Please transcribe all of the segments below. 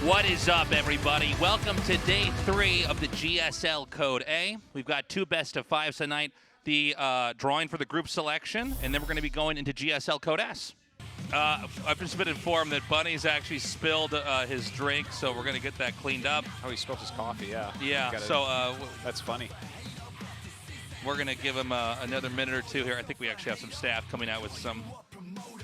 What is up, everybody? Welcome to day 3 of the GSL Code A. We've got 2 best of 5s tonight, the drawing for the group selection, and then we're going to be going into GSL Code S. I've just been informed that Bunny's actually spilled his drink, so we're going to get that cleaned up. Oh, he spilled his coffee, yeah. Yeah, so that's funny. We're going to give him another minute or 2 here. I think we actually have some staff coming out with some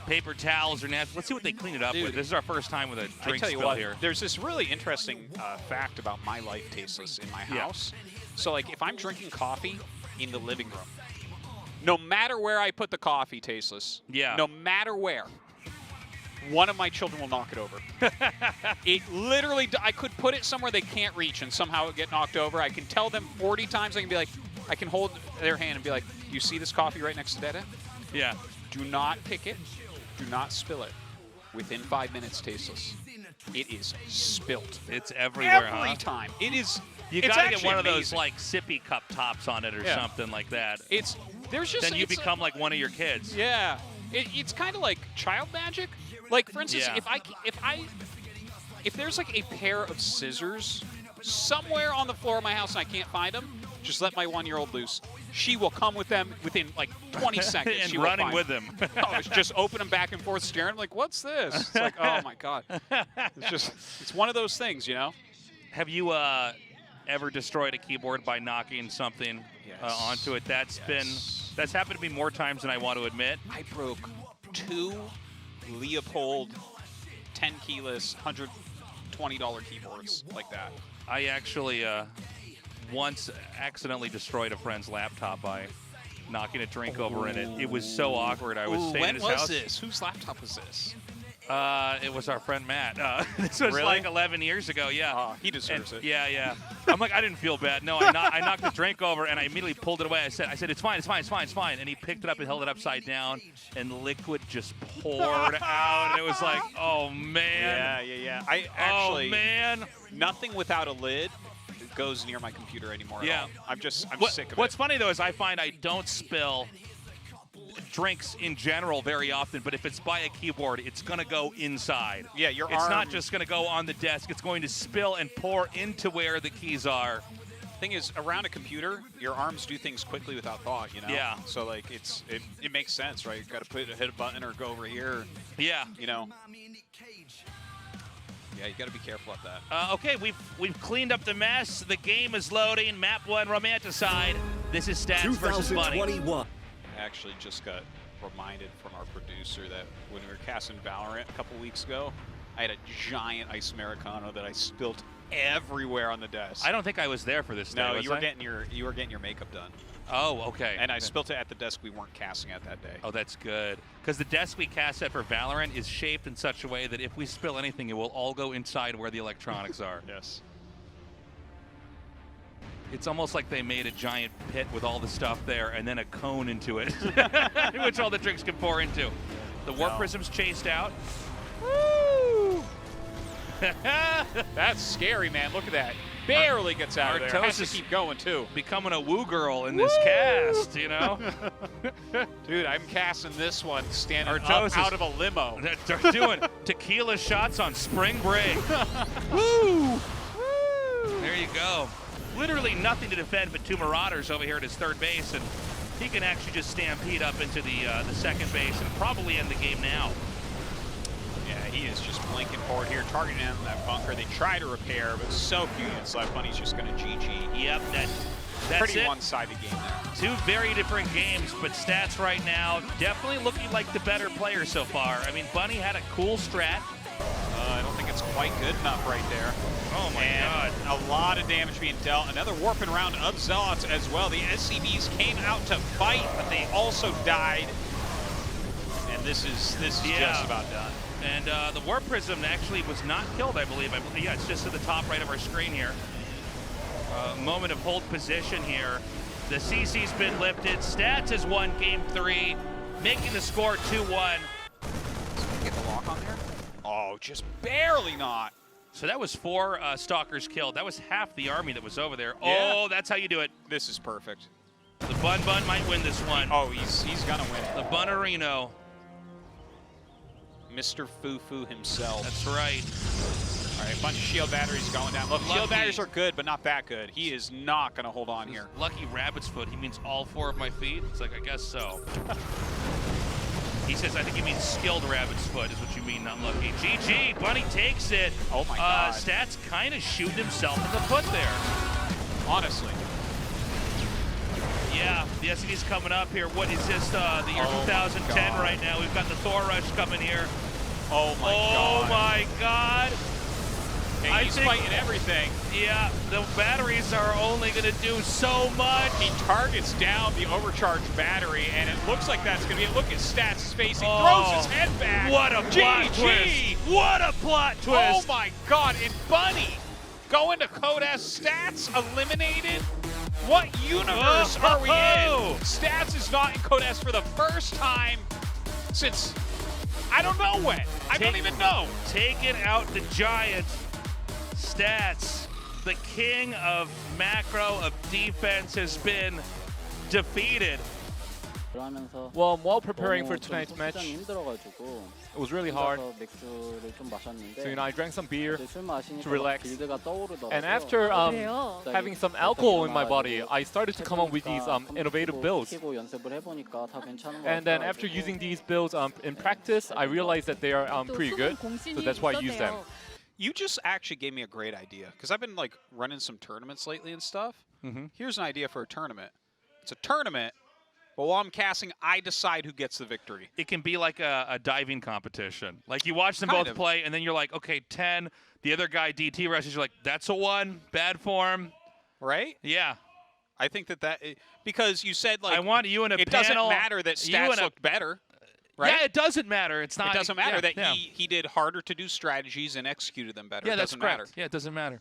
paper towels or napkins. Let's see what they clean it up with. This is our first time with a drink spill here. There's this really interesting fact about my life, Tasteless, in my house. So, like, if I'm drinking coffee in the living room, no matter where I put the coffee, Tasteless, no matter where, one of my children will knock it over. It literally, I could put it somewhere they can't reach and somehow it get knocked over. I can tell them 40 times. I can be like, I can hold their hand and be like, you see this coffee right next to Dada? Yeah. Do not pick it. Do not spill it. Within 5 minutes, Tasteless, it is spilt. It's everywhere, Every time. It is. You gotta get one of those like sippy cup tops on it or something like that. There's just. Then you become like one of your kids. Yeah. It's kind of like child magic. Like, for instance, if there's like a pair of scissors somewhere on the floor of my house and I can't find them, just let my 1-year-old loose. She will come with them within like 20 seconds. And running with them. Oh, it's just open them back and forth, staring. I'm like, what's this? It's like, oh my God. It's one of those things, you know? Have you ever destroyed a keyboard by knocking something onto it? That's happened to me more times than I want to admit. I broke 2 Leopold 10-keyless $120 keyboards like that. I actually once accidentally destroyed a friend's laptop by knocking a drink over in it. It was so awkward. I was staying at his house. When was this? Whose laptop was this? It was our friend Matt. This was like 11 years ago, He deserves it. Yeah. I'm like, I didn't feel bad. No, I knocked the drink over and I immediately pulled it away. I said, it's fine. And he picked it up and held it upside down and liquid just poured out. And it was like, oh man. Yeah. I actually, oh man. Nothing without a lid goes near my computer anymore at all. I'm sick of it. What's funny though is I find I don't spill drinks in general very often, but if it's by a keyboard, it's going to go inside. Yeah, It's not just going to go on the desk. It's going to spill and pour into where the keys are. Thing is, around a computer, your arms do things quickly without thought, you know? Yeah. So, like, it makes sense, right? You've got to hit a button or go over here. Yeah. You know? Yeah, you got to be careful at that. Okay, we've cleaned up the mess. The game is loading. Map 1 Romanticide. This is Stats versus Bunny. I actually just got reminded from our producer that when we were casting Valorant a couple weeks ago, I had a giant ice Americano that I spilt everywhere on the desk. I don't think I was there for this day. No, you were getting your makeup done. Oh, okay. And I spilt it at the desk we weren't casting at that day. Oh, that's good. Because the desk we cast at for Valorant is shaped in such a way that if we spill anything, it will all go inside where the electronics are. Yes. It's almost like they made a giant pit with all the stuff there and then a cone into it, which all the drinks can pour into. The Warp Prism's chased out. Woo! That's scary, man. Look at that. Barely gets out of there. Has to keep going, too. Becoming a woo girl in this cast, you know? Dude, I'm casting this one standing up out of a limo. They're doing tequila shots on spring break. Woo! There you go. Literally nothing to defend but 2 Marauders over here at his third base, and he can actually just stampede up into the second base and probably end the game now. Yeah, he is just blinking forward here, targeting in that bunker. They try to repair, but so few units left. Bunny's just going to GG. Yep, that's pretty one-sided game there. 2 very different games, but Stats right now definitely looking like the better player so far. I mean, Bunny had a cool strat. I don't think it's quite good enough right there. Oh my God. A lot of damage being dealt. Another warping round of Zealots as well. The SCVs came out to fight, but they also died. And this is just about done. And the Warp Prism actually was not killed, I believe. Yeah, it's just at the top right of our screen here. Moment of hold position here. The CC's been lifted. Stats has won game 3, making the score 2-1. Get the lock on there? Oh, just barely not. So that was 4 Stalkers killed. That was half the army that was over there. Yeah. Oh, that's how you do it. This is perfect. The Bun might win this one. Oh, he's gonna win. The Bunnerino. Mr. Foo-Foo himself. That's right. All right, bunch of shield batteries going down. Look, shield batteries are good, but not that good. He is not going to hold on here. Lucky rabbit's foot. He means all 4 of my feet? It's like, I guess so. He says, I think he means skilled rabbit's foot is what you mean, not lucky. GG, Bunny takes it. Oh my God. Stats kind of shooting himself in the foot there. Honestly. Yeah, the SCD's coming up here. What is this, the year 2010 right now? We've got the Thor Rush coming here. Oh my God. Oh my God. Hey, he's fighting everything. Yeah, the batteries are only going to do so much. He targets down the overcharged battery, and it looks like that's going to be it. Look at Stats' face. He throws his head back. What a plot twist. What a plot twist. Oh my God. And Bunny going to Code S. Stats eliminated. What universe are we in? Stats is not in Code S for the first time since I don't know when. I don't even know. Taking out the giant. Stats, the king of macro, of defense, has been defeated. Well, while preparing for tonight's match, it was really hard. So, I drank some beer to relax. And after having some alcohol in my body, I started to come up with these innovative builds. And then after using these builds in practice, I realized that they are pretty good. So that's why I use them. You just actually gave me a great idea, because I've been like running some tournaments lately and stuff. Here's an idea for a tournament. It's a tournament, but while I'm casting, I decide who gets the victory. It can be like a diving competition. Like you watch them both play, and then you're like, okay, 10. The other guy DT rushes. You're like, that's a 1. Bad form. Right? Yeah. I think that because you said like I want you in a it panel. Doesn't matter that Stats looked better. Right? Yeah, it doesn't matter. It's not. It doesn't matter that he did harder to do strategies and executed them better. Yeah, it that's doesn't correct. matter. Yeah, it doesn't matter.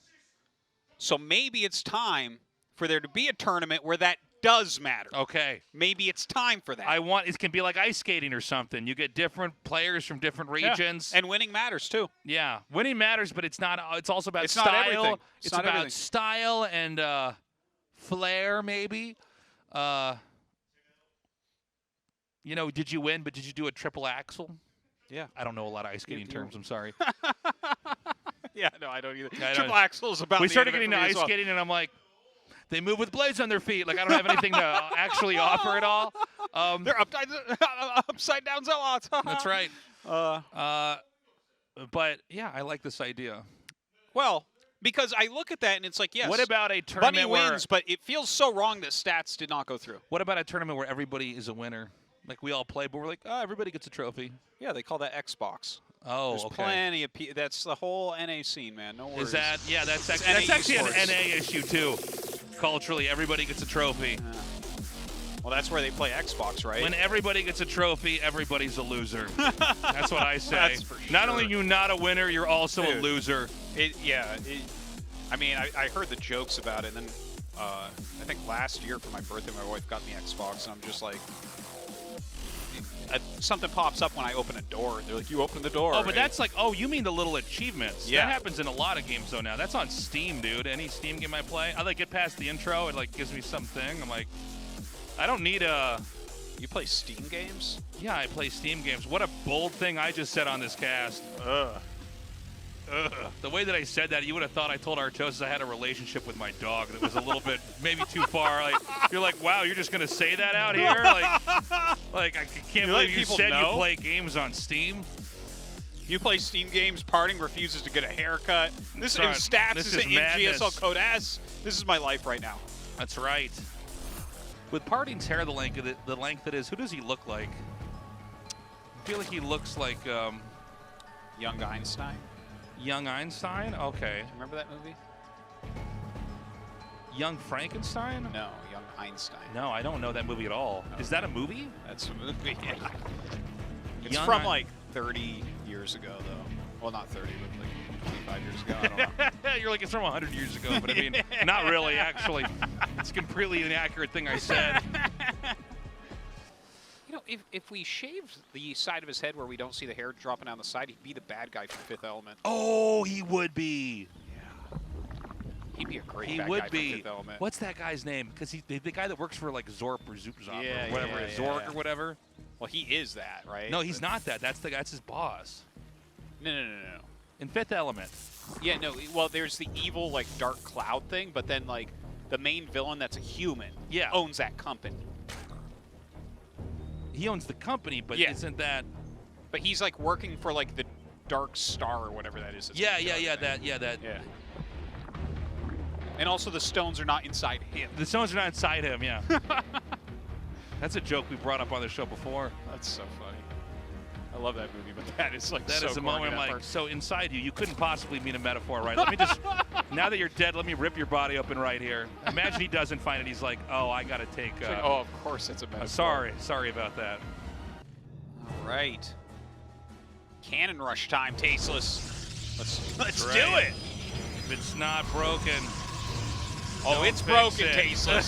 So maybe it's time for there to be a tournament where that does matter. Okay. Maybe it's time for that. It can be like ice skating or something. You get different players from different regions. And winning matters too. Yeah, winning matters, but it's not. It's also about style. Not everything. It's about style and flair, maybe. You know, did you win, but did you do a triple axel? Yeah. I don't know a lot of ice skating terms. I'm sorry. Yeah, no, I don't either. Triple axel is about We started getting to ice skating, and I'm like, they move with blades on their feet. Like, I don't have anything to actually offer at all. They're upside down zealots. That's right. But, yeah, I like this idea. Well, because I look at that, and it's like, yes. What about a tournament Bunny wins, but it feels so wrong that Stats did not go through. What about a tournament where everybody is a winner? Like, we all play, but we're like, oh, everybody gets a trophy. Yeah, they call that Xbox. Oh, There's plenty of that's the whole NA scene, man. No worries. Is that? Yeah, that's actually an NA issue too. Culturally, everybody gets a trophy. Yeah. Well, that's where they play Xbox, right? When everybody gets a trophy, everybody's a loser. That's what I say. That's for sure. Not only are you not a winner, you're also a loser. I mean, I heard the jokes about it, and then I think last year for my birthday, my wife got me Xbox, and I'm just like, something pops up when I open a door, and they're like, you opened the door. Oh, but that's like, oh, you mean the little achievements. Yeah. That happens in a lot of games, though, now. That's on Steam, dude. Any Steam game I play, I like get past the intro, it like gives me something. I'm like, I don't need a... You play Steam games? Yeah, I play Steam games. What a bold thing I just said on this cast. The way that I said that, you would have thought I told Artosis I had a relationship with my dog that was a little bit, maybe too far. Like, you're like, wow, you're just going to say that out here? Like I can't believe you said you play games on Steam. You play Steam games, Parting refuses to get a haircut. This is Stats is in GSL Code S. This is my life right now. That's right. With Parting's hair the length it is, who does he look like? I feel like he looks like Young Einstein. Young Einstein? Okay. Remember that movie? Young Frankenstein? No, Young Einstein. No, I don't know that movie at all. No. Is that a movie? That's a movie, yeah. It's from like 30 years ago, though. Well, not 30, but like 25 years ago. I don't know. You're like, it's from 100 years ago, but I mean, not really, actually. It's a completely inaccurate thing I said. You know, if we shaved the side of his head where we don't see the hair dropping down the side, he'd be the bad guy from Fifth Element. Oh, he would be. Yeah. He'd be a great bad guy from Fifth Element. What's that guy's name? Because he's the guy that works for like Zorp or Zoopzop or whatever it is, Zork or whatever. Well, he is that, right? No, he's not that. That's his boss. No. in Fifth Element. Yeah, no, well, there's the evil, like, dark cloud thing, but then, like, the main villain that's a human owns that company. He owns the company, but isn't that... But he's, like, working for, like, the Dark Star or whatever that is. Yeah. And also the stones are not inside him. The stones are not inside him, yeah. That's a joke we brought up on the show before. That's so funny. I love that movie, but that is like that so is a moment I'm like, part. so inside you couldn't possibly mean a metaphor, right? Let me just, now that you're dead, let me rip your body open right here. Imagine he doesn't find it. He's like, oh, I got to take. Like, oh, of course it's a metaphor. Sorry about that. All right. Cannon rush time, Tasteless. Let's do it. If it's not broken. Oh, it's broken, Tasteless.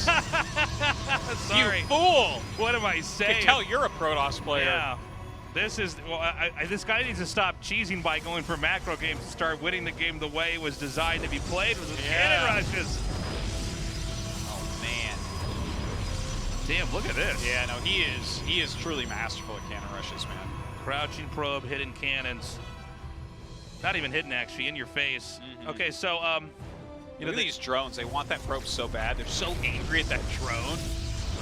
Sorry. You fool. What am I saying? I can tell you're a Protoss player. Yeah. This is, well, this guy needs to stop cheesing by going for macro games to start winning the game the way it was designed to be played with cannon rushes. Oh, man. Damn, look at this. Yeah, no, he is truly masterful at cannon rushes, man. Crouching probe, hidden cannons. Not even hidden, actually, in your face. Okay, so, look at these drones. They want that probe so bad. They're so angry at that drone.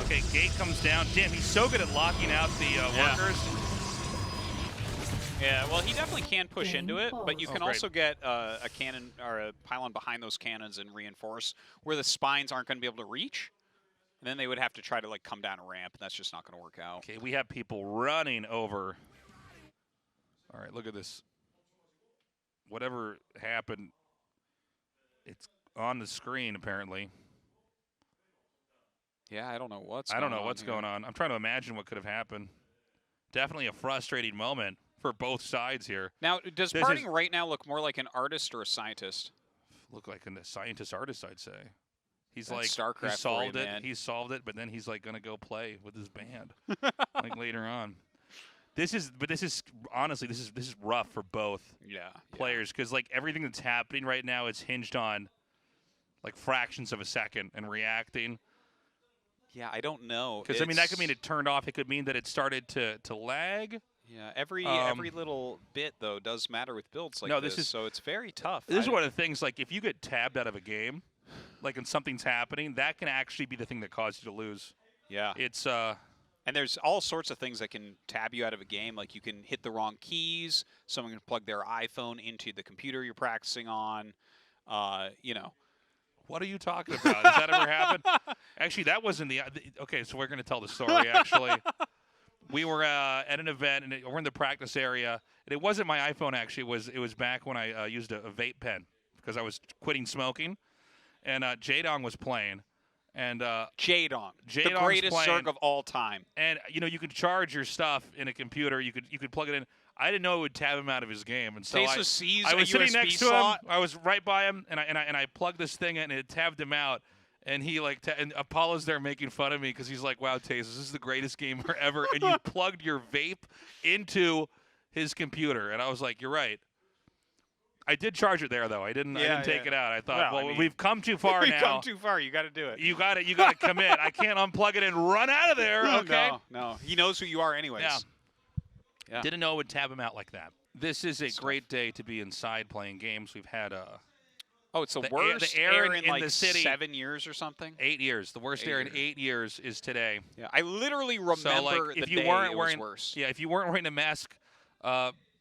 Okay, gate comes down. Damn, he's so good at locking out the workers. Yeah, well, he definitely can push into it, but you can also get a cannon or a pylon behind those cannons and reinforce where the spines aren't going to be able to reach. And then they would have to try to like come down a ramp, and that's just not going to work out. Okay, we have people running over. All right, look at this. Whatever happened, it's on the screen apparently. Yeah, I don't know what's going on. I'm trying to imagine what could have happened. Definitely a frustrating moment for both sides here. Now, does Parting right now look more like an artist or a scientist? Look like a scientist-artist, I'd say. He's That's like Starcraft he solved for you, it. man. He solved it, but then he's like gonna go play with his band, like later on. This is honestly, this is rough for both players because like everything that's happening right now is hinged on like fractions of a second and reacting. Yeah, I don't know. Because I mean that could mean it turned off. It could mean that it started to lag. Yeah, every little bit though does matter with builds like this. So it's very tough. This is one of the things like if you get tabbed out of a game, like when something's happening, that can actually be the thing that caused you to lose. Yeah. It's and there's all sorts of things that can tab you out of a game. Like you can hit the wrong keys. Someone can plug their iPhone into the computer you're practicing on. You know. What are you talking about? Has that ever happened? Actually, that wasn't the okay, so we're going to tell the story, actually. We were at an event, and we're in the practice area. And it wasn't my iPhone, actually. It was back when I used a vape pen because I was quitting smoking. And J-Dong was playing. And J-Dong, the greatest Zerg of all time. And, you know, you could charge your stuff in a computer. You could plug it in. I didn't know it would tab him out of his game, and so I was sitting next to him. I was right by him, and I plugged this thing in, and it tabbed him out. And he and Apollo's there making fun of me because he's like, "Wow, Taze, this is the greatest gamer ever." And you plugged your vape into his computer, and I was like, "You're right." I did charge it there though. I didn't take it out. I thought, well, I mean, we've come too far now. We've come too far. You got to do it. You got to commit. I can't unplug it and run out of there. Okay. No. He knows who you are, anyways. Yeah. Didn't know it would tab him out like that. This is a great day to be inside playing games. We've had it's the worst air in like the city. 7 years or something. 8 years. The worst air in 8 years is today. Yeah, I literally remember the day it was worse. Yeah, if you weren't wearing a mask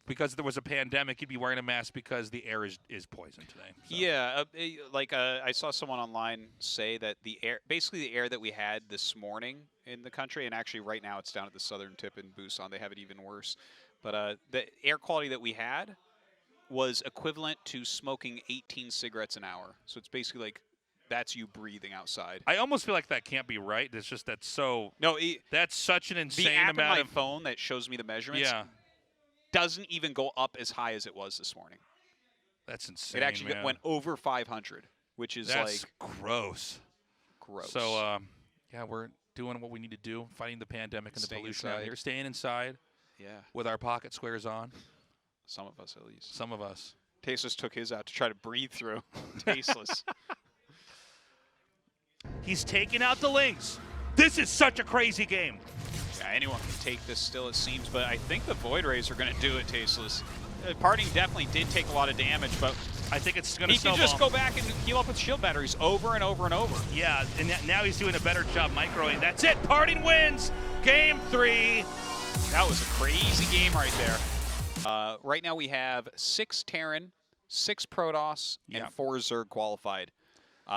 because there was a pandemic, you'd be wearing a mask because the air is poison today. So. Yeah, I saw someone online say that basically the air that we had this morning in the country, and actually right now it's down at the southern tip in Busan, they have it even worse. But the air quality that we had was equivalent to smoking 18 cigarettes an hour. So it's basically like that's you breathing outside. I almost feel like that can't be right. It's just that's so. No, that's such an insane the app amount in my phone that shows me the measurements. Yeah. Doesn't even go up as high as it was this morning. That's insane. It actually went over 500, which is that's gross. Gross. So yeah, we're doing what we need to do, fighting the pandemic and the pollution out here, staying inside. Yeah. With our pocket squares on. Some of us, at least. Some of us. Tasteless took his out to try to breathe through. Tasteless. He's taking out the Lynx. This is such a crazy game. Yeah, anyone can take this still, it seems, but I think the Void Rays are going to do it, Tasteless. Parting definitely did take a lot of damage, but I think it's going to snowball. He can just go back and heal up with shield batteries over and over and over. Yeah, and now he's doing a better job microing. That's it. Parting wins Game 3. That was a crazy game right there. Right now we have 6 Terran, 6 Protoss, and 4 Zerg qualified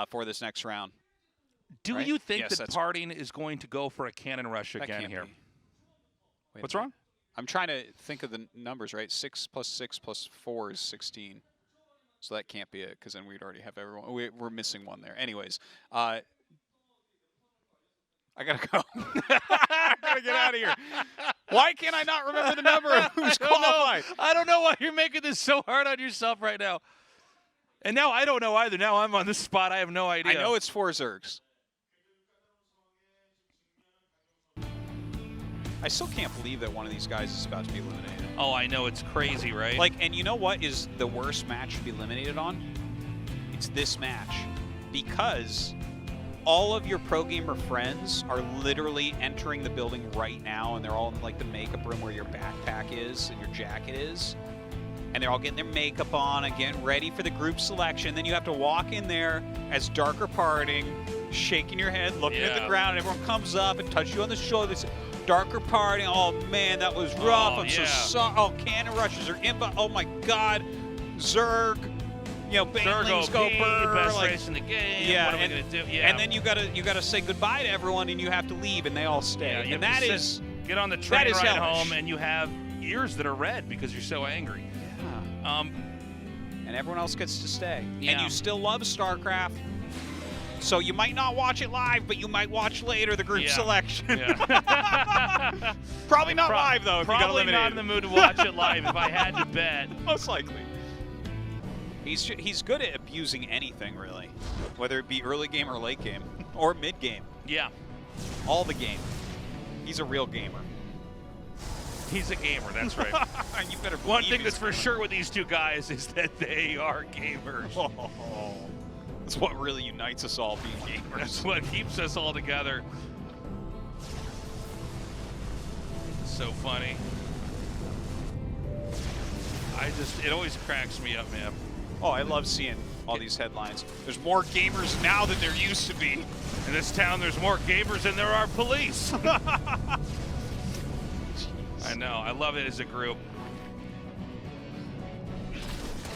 for this next round. Do you think that Parting is going to go for a cannon rush again here? What's wrong? I'm trying to think of the numbers, right? 6 plus 6 plus 4 is 16. So that can't be it, because then we'd already have everyone. We're missing one there. Anyways, I gotta go. I gotta get out of here. Why can't I not remember the number of who's qualified? I don't know why you're making this so hard on yourself right now. And now I don't know either. Now I'm on this spot. I have no idea. I know it's 4 Zergs. I still can't believe that one of these guys is about to be eliminated. Oh, I know. It's crazy, right? Like, and you know what is the worst match to be eliminated on? It's this match. Because all of your pro gamer friends are literally entering the building right now, and they're all in, like, the makeup room where your backpack is and your jacket is. And they're all getting their makeup on and getting ready for the group selection. Then you have to walk in there as Darker Parting, shaking your head, looking at the ground, and everyone comes up and touches you on the shoulder. Darker Parting, oh man, that was rough. I'm so sorry. Oh, cannon rushes are in, but oh my god, Zerg, you know, banelings go burr, best race in the game. Yeah, what are we gonna do? Yeah, and then you gotta say goodbye to everyone, and you have to leave, and they all stay. Yeah, and that is get on the train ride home, and you have ears that are red because you're so angry. Yeah. And everyone else gets to stay, yeah. And you still love StarCraft. So you might not watch it live, but you might watch later the group selection. Yeah. Probably not live, though, if you got eliminated. Probably not in the mood to watch it live, if I had to bet. Most likely. He's good at abusing anything, really, whether it be early game or late game, or mid game. Yeah. All the game. He's a real gamer. He's a gamer, that's right. You better believe One thing that's for sure with these two guys is that they are gamers. Oh. That's what really unites us all, being gamers. That's what keeps us all together. So funny. It always cracks me up, man. Oh, I love seeing all these headlines. There's more gamers now than there used to be. In this town, there's more gamers than there are police. I know. I love it as a group.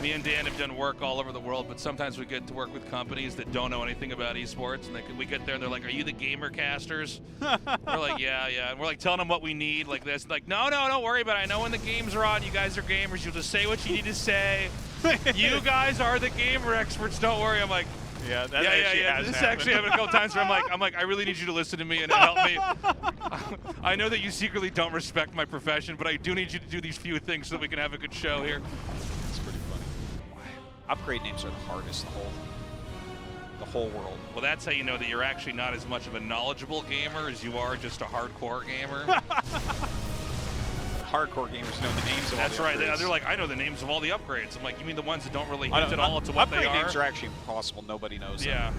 Me and Dan have done work all over the world, but sometimes we get to work with companies that don't know anything about esports, and we get there and they're like, "Are you the gamer casters?" We're like, "Yeah, yeah." And we're like telling them what we need, like this. Like, no, don't worry about it. I know when the games are on, you guys are gamers. You'll just say what you need to say. You guys are the gamer experts. Don't worry. I'm like, yeah. This actually happened a couple times where I'm like, I really need you to listen to me and help me. I know that you secretly don't respect my profession, but I do need you to do these few things so that we can have a good show here. Upgrade names are the hardest in the whole world. Well, that's how you know that you're actually not as much of a knowledgeable gamer as you are just a hardcore gamer. Hardcore gamers know the names of all the upgrades. That's right. They're like, I know the names of all the upgrades. I'm like, you mean the ones that don't really hint at all to what they are? Upgrade names are actually impossible. Nobody knows them.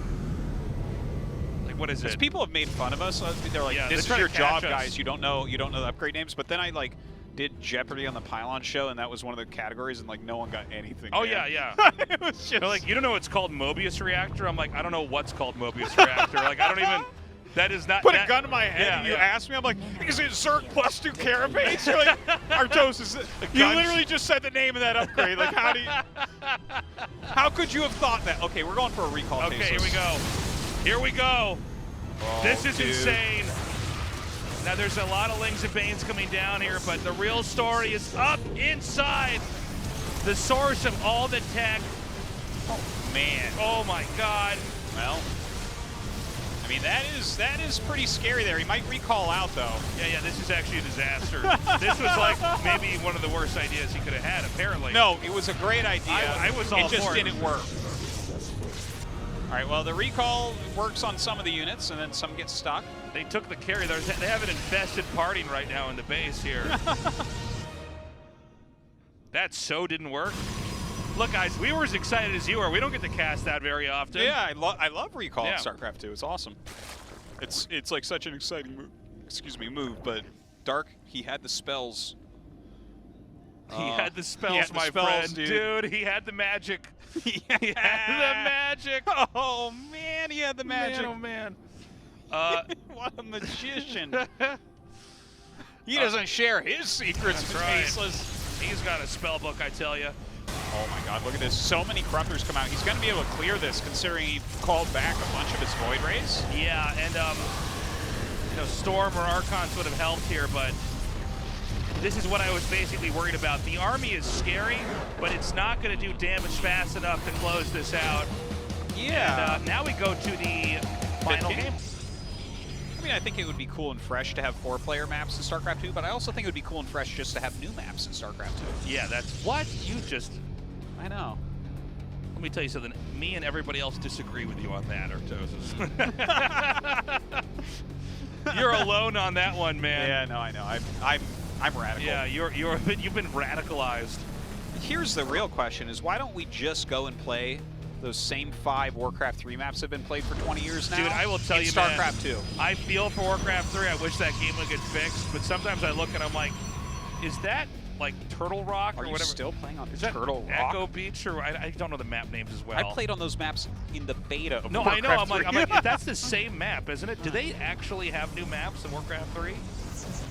Like, what is it? People have made fun of us. They're like, this is your job, guys. You don't know the upgrade names. But then I did Jeopardy on the Pylon show, and that was one of the categories, and no one got anything. Oh, yeah. It was just... They're like, you don't know what's called Mobius reactor? I'm like, I don't know what's called Mobius reactor. Like, I don't even, that is not. Put a gun to my head and you ask me, I'm like, is it Zerg plus 2 carapace? You're like, Artosis. You literally just said the name of that upgrade. Like, how could you have thought that? Okay, we're going for a recall. Okay, here we go. Here we go. Oh, this is insane. Now, there's a lot of Lings and Banes coming down here, but the real story is up inside the source of all the tech. Oh, man. Oh, my God. Well, I mean, that is pretty scary there. He might recall out, though. Yeah, this is actually a disaster. This was like maybe one of the worst ideas he could have had, apparently. No, it was a great idea. I was all for it. It just didn't work. All right, well, the recall works on some of the units, and then some get stuck. They took the carry. They have an infested Parting right now in the base here. That so didn't work. Look, guys, we were as excited as you are. We don't get to cast that very often. Yeah, I love recall in StarCraft 2. It's awesome. It's like such an exciting move. Excuse me, move. But Dark, he had the spells He had the spells, my friend. Dude, he had the magic. He had the magic. Oh, man, he had the magic. Man, oh, man. What a magician. He doesn't share his secrets with Tasteless. He's got a spell book, I tell you. Oh, my God, look at this. So many Corruptors come out. He's going to be able to clear this, considering he called back a bunch of his Void Rays. Yeah, and, you know, Storm or Archons would have helped here, but this is what I was basically worried about. The army is scary, but it's not going to do damage fast enough to close this out. Yeah. And now we go to the final game. I mean, I think it would be cool and fresh to have 4-player maps in StarCraft 2, but I also think it would be cool and fresh just to have new maps in StarCraft 2. Yeah, that's what you just... I know. Let me tell you something. Me and everybody else disagree with you on that, Artosis. You're alone on that one, man. Yeah, no, I know. I'm radical. Yeah, you've been radicalized. Here's the real question: is why don't we just go and play those same 5 Warcraft 3 maps that have been played for 20 years now? Dude, I will tell you, StarCraft 2. I feel for Warcraft 3. I wish that game would get fixed, but sometimes I look and I'm like, is that like Turtle Rock or Are you whatever? Still playing on is Turtle that Rock? Echo Beach or I don't know the map names as well. I played on those maps in the beta of No, Warcraft I know. 3. I'm like, that's the same map, isn't it? Do they actually have new maps in Warcraft 3?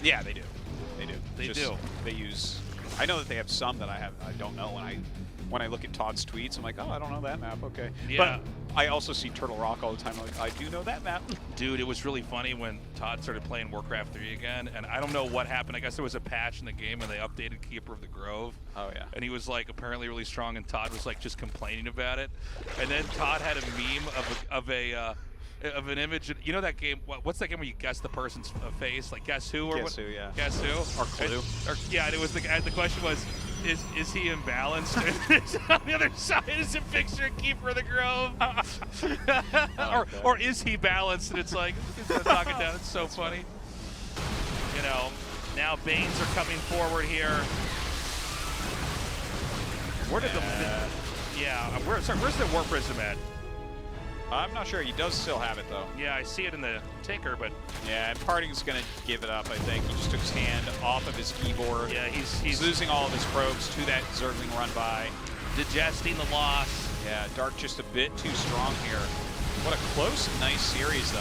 Yeah, they do. They do. They do. They use. I know that they have some that I don't know. When I look at Todd's tweets, I'm like, oh, I don't know that map. Okay. Yeah. But I also see Turtle Rock all the time. I'm like, I do know that map. Dude, it was really funny when Todd started playing Warcraft 3 again, and I don't know what happened. I guess there was a patch in the game, and they updated Keeper of the Grove. Oh, yeah. And he was, like, apparently really strong, and Todd was, like, just complaining about it. And then Todd had a meme of an image. You know that game? What's that game where you guess the person's face? Like, guess who? Or Guess who, yeah. Guess who? Or Clue. Yeah, and it was the question was, is he imbalanced? On the other side is a picture of Keeper of the Grove. or is he balanced? And it's like, he's knocking down. It's so funny. You know, now Banes are coming forward here. Where did where's the War Prism at? I'm not sure. He does still have it, though. Yeah, I see it in the ticker, but... Yeah, and Parting's going to give it up, I think. He just took his hand off of his keyboard. Yeah, he's losing all of his probes to that Zergling run-by. Digesting the loss. Yeah, Dark just a bit too strong here. What a close and nice series, though.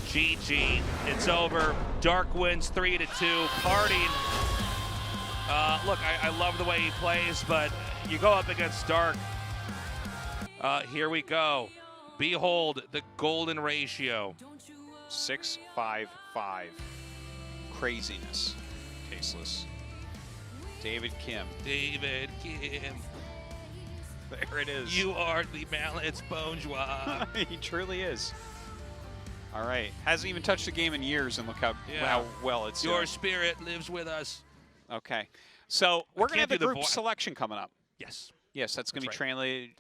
GG. It's over. Dark wins 3-2. Parting. Look, I love the way he plays, but you go up against Dark. Here we go. Behold the golden ratio. 6-5-5. Craziness. Tasteless. David Kim. David Kim. There it is. You are the balanced bourgeois. He truly is. All right. Hasn't even touched the game in years, and look how well it's Your doing. spirit lives with us. Okay. So we're going to have the group selection coming up. Yes. Yes, that's going to be translated.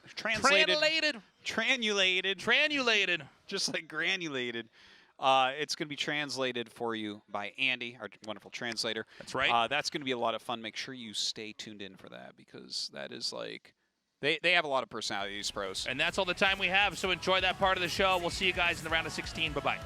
Tranulated. Just like granulated. It's going to be translated for you by Andy, our wonderful translator. That's right. That's going to be a lot of fun. Make sure you stay tuned in for that, because that is like, they have a lot of personality, these pros. And that's all the time we have, so enjoy that part of the show. We'll see you guys in the round of 16. Bye-bye.